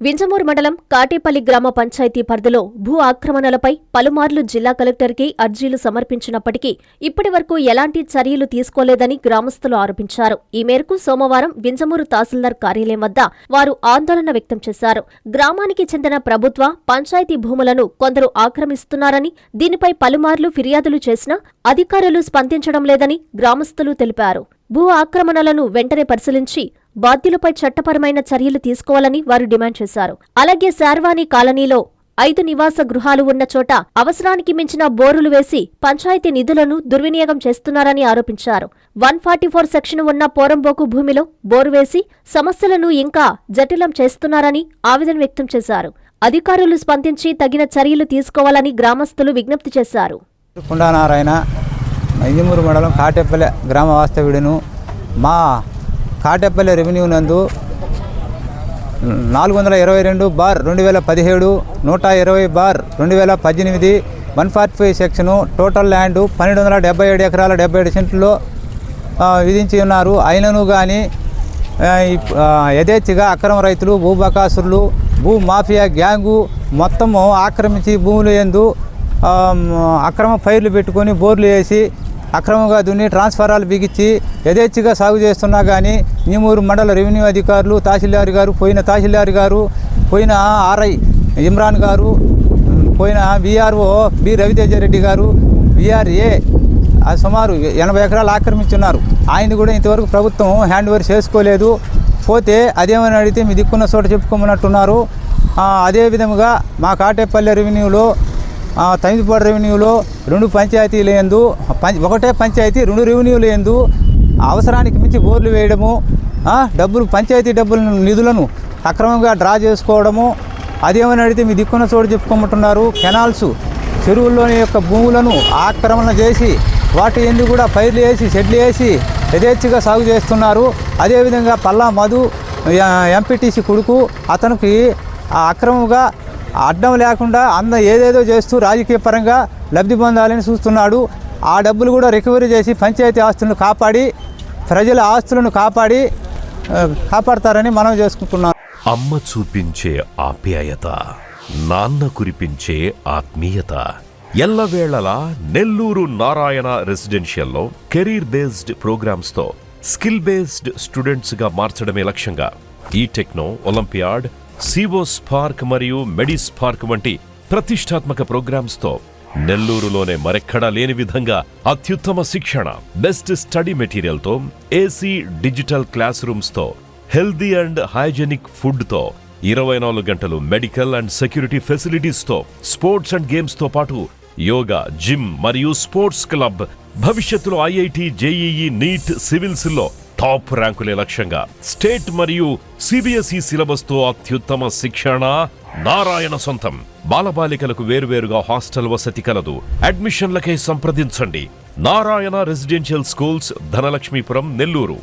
వింజమూరు మండలం కాటేపల్లి గ్రామ పంచాయతీ పరిధిలో భూ ఆక్రమణలపై పలుమార్లు జిల్లా కలెక్టర్కి అర్జీలు సమర్పించినప్పటికీ ఇప్పటివరకు ఎలాంటి చర్యలు తీసుకోలేదని గ్రామస్తులు ఆరోపించారు. ఈ మేరకు సోమవారం వింజమూరు తహసీల్దార్ కార్యాలయం వద్ద వారు ఆందోళన వ్యక్తం చేశారు. గ్రామానికి చెందిన ప్రభుత్వ, పంచాయతీ భూములను కొందరు ఆక్రమిస్తున్నారని, దీనిపై పలుమార్లు ఫిర్యాదులు చేసినా అధికారులు స్పందించడం లేదని గ్రామస్తులు తెలిపారు. భూ ఆక్రమణలను వెంటనే పరిశీలించి బాధ్యులపై చట్టపరమైన చర్యలు తీసుకోవాలని వారు డిమాండ్ చేశారు. అలాగే శార్వాణి కాలనీలో 5 నివాస గృహాలు ఉన్న చోట అవసరానికి మించిన బోరులు వేసి పంచాయతీ నిధులను దుర్వినియోగం చేస్తున్నారని ఆరోపించారు. 144 సెక్షన్ ఉన్న పోరంబోకు భూమిలో బోరు వేసి సమస్యలను ఇంకా జటిలం చేస్తున్నారని ఆవేదన వ్యక్తం చేశారు. అధికారులు స్పందించి తగిన చర్యలు తీసుకోవాలని గ్రామస్తులు విజ్ఞప్తి చేశారు. వింజమూరు మండలం కాటేపల్లి గ్రామ వాస్తవ్యుడును. మా కాటేపల్లి రెవెన్యూ నందు 422/2017, 120/2018, 145 సెక్షను టోటల్ ల్యాండ్ 1277 ఎకరాల 77 సెంట్లలో విధించి ఉన్నారు. అయినను కానీ యథేచ్ఛగా అక్రమ రైతులు, భూబకాసురులు, భూ మాఫియా గ్యాంగు మొత్తము ఆక్రమించి భూములు యందు అక్రమ ఫైర్లు పెట్టుకొని బోర్లు వేసి అక్రమంగా దున్ని ట్రాన్స్ఫారాలు బిగించి యథేచ్ఛగా సాగు చేస్తున్నా కానీ వింజమూరు మండల రెవెన్యూ అధికారులు, తహసీల్దార్ గారు, పోయిన తహసీల్దార్ గారు, పోయిన ఆర్ఐ ఇమ్రాన్ గారు, పోయిన విఆర్ఓ బి రవితేజరెడ్డి గారు, విఆర్ఏ సుమారు 80 ఎకరాలు ఆక్రమించున్నారు. ఆయన కూడా ఇంతవరకు ప్రభుత్వం హ్యాండ్ ఓవర్ చేసుకోలేదు. పోతే అదేమని అడిగితే మీ దిక్కున్న చోట చెప్పుకోమన్నట్టున్నారు. అదేవిధంగా మా కాటేపల్లి రెవెన్యూలో, తమిళపాడు రెవెన్యూలో 2 పంచాయతీలు యందు, ఒకటే పంచాయతీ 2 రెవెన్యూలు యందు అవసరానికి మించి బోర్లు వేయడము, డబ్బులు పంచాయతీ నిధులను అక్రమంగా డ్రా చేసుకోవడము, అదేమని అడిగితే మీ దిక్కున్న చోటు చెప్పుకోమంటున్నారు. కెనాల్స్, చెరువుల్లోని యొక్క భూములను ఆక్రమణ చేసి వాటి ఎందుకు కూడా పైర్లు వేసి షెడ్లు వేసి యథేచ్ఛగా సాగు చేస్తున్నారు. అదేవిధంగా పల్లా మధు ఎంపీటీసీ కొడుకు, అతనికి అక్రమంగా అడ్డం లేకుండా ఏదేదో చేస్తూ రాజకీయ పరంగా లబ్ధి పొందాలని చూస్తున్నాడు. ఆ డబ్బులు కూడా రికవరీ చేసి పంచాయతీ ఆస్తులను కాపాడి ప్రజల ఆస్తులను కాపాడతారని మనం చేసుకుంటున్నాం. అమ్మ చూపించే ఆప్యాయత, నాన్న కురిపించే ఆత్మీయత. ఎల్లవేళలా నెల్లూరు నారాయణ రెసిడెన్షియల్లో కెరీర్ బేస్డ్ ప్రోగ్రామ్స్తో స్కిల్ బేస్డ్ స్టూడెంట్స్గా మార్చడమే లక్ష్యంగా ఈ టెక్నో, ఒలింపియాడ్, సివో స్పార్క్ మరియు మెడి స్పార్క్ వంటి ప్రతిష్టాత్మక ప్రోగ్రామ్స్తో నెల్లూరులోనే మరెక్కడా లేని విధంగా అత్యుత్తమ శిక్షణ, బెస్ట్ స్టడీ మెటీరియల్తో, ఏసీ డిజిటల్ క్లాస్ రూమ్స్తో, హెల్దీ అండ్ హైజెనిక్ ఫుడ్తో, 24 గంటలు మెడికల్ అండ్ సెక్యూరిటీ ఫెసిలిటీస్తో, స్పోర్ట్స్ అండ్ గేమ్స్తో పాటు యోగా, జిమ్ మరియు స్పోర్ట్స్ క్లబ్. భవిష్యత్తులో ఐఐటి, జేఈఈ, నీట్, సివిల్స్లో టాప్ ర్యాంకులే లక్ష్యంగా స్టేట్ మరియు సిబిఎస్ఈ సిలబస్తో అత్యుత్తమ శిక్షణ నారాయణ సొంతం. బాలబాలికలకు వేరువేరుగా హాస్టల్ వసతి కలదు. అడ్మిషన్లకై సంప్రదించండి. Narayana residential schools, Dhanalakshmipuram, Nellore.